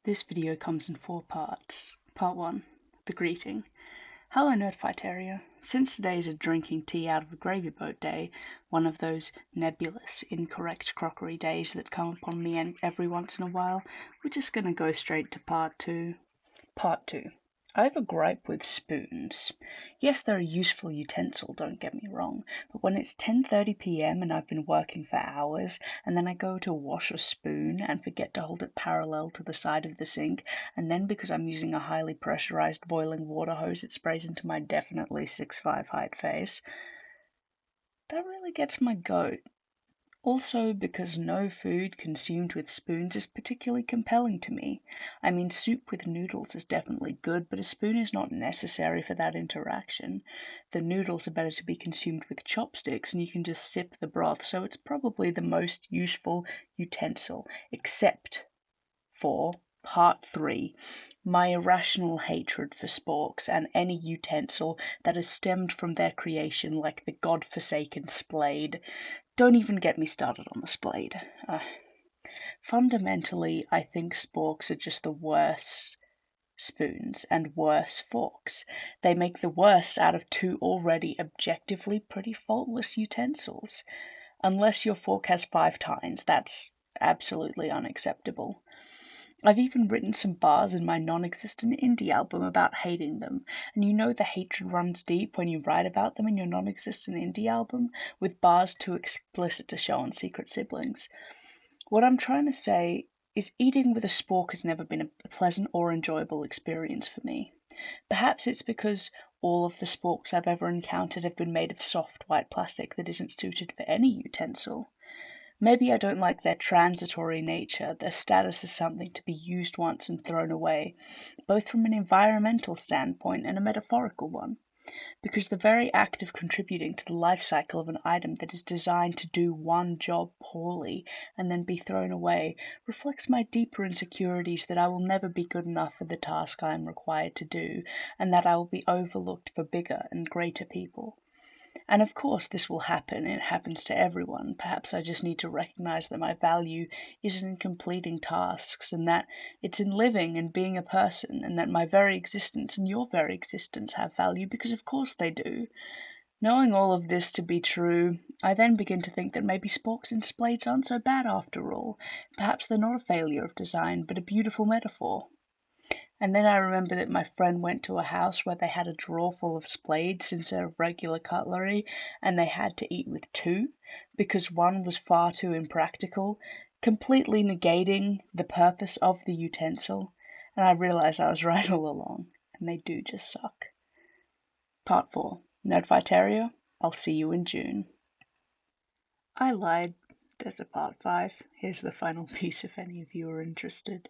This video comes in 4 parts. Part 1. The greeting. Hello Nerdfighteria. Since today is a drinking tea out of a gravy boat day, one of those nebulous, incorrect crockery days that come upon me every once in a while, we're just gonna go straight to Part 2. Part 2. I have a gripe with spoons. Yes, they're a useful utensil, don't get me wrong, but when it's 10:30 p.m. and I've been working for hours, and then I go to wash a spoon and forget to hold it parallel to the side of the sink, and then because I'm using a highly pressurized boiling water hose, it sprays into my definitely 6'5" height face, that really gets my goat. Also, because no food consumed with spoons is particularly compelling to me. I mean, soup with noodles is definitely good, but a spoon is not necessary for that interaction. The noodles are better to be consumed with chopsticks, and you can just sip the broth, so it's probably the most useful utensil, except for Part 3, my irrational hatred for sporks and any utensil that has stemmed from their creation, like the god-forsaken splade. Don't even get me started on the splade. Fundamentally, I think sporks are just the worst spoons and worse forks. They make the worst out of two already objectively pretty faultless utensils. Unless your fork has 5 tines, that's absolutely unacceptable. I've even written some bars in my non-existent indie album about hating them, and you know the hatred runs deep when you write about them in your non-existent indie album, with bars too explicit to show on Secret Siblings. What I'm trying to say is eating with a spork has never been a pleasant or enjoyable experience for me. Perhaps it's because all of the sporks I've ever encountered have been made of soft white plastic that isn't suited for any utensil. Maybe I don't like their transitory nature, their status as something to be used once and thrown away, both from an environmental standpoint and a metaphorical one, because the very act of contributing to the life cycle of an item that is designed to do one job poorly and then be thrown away reflects my deeper insecurities that I will never be good enough for the task I am required to do, and that I will be overlooked for bigger and greater people. And of course this will happen, it happens to everyone. Perhaps I just need to recognize that my value isn't in completing tasks, and that it's in living and being a person, and that my very existence and your very existence have value, because of course they do. Knowing all of this to be true, I then begin to think that maybe sporks and splades aren't so bad after all. Perhaps they're not a failure of design, but a beautiful metaphor. And then I remember that my friend went to a house where they had a drawer full of splades instead of regular cutlery, and they had to eat with 2 because one was far too impractical, completely negating the purpose of the utensil. And I realized I was right all along, and they do just suck. Part 4. Nerdfighteria, I'll see you in June. I lied. There's a Part 5. Here's the final piece if any of you are interested.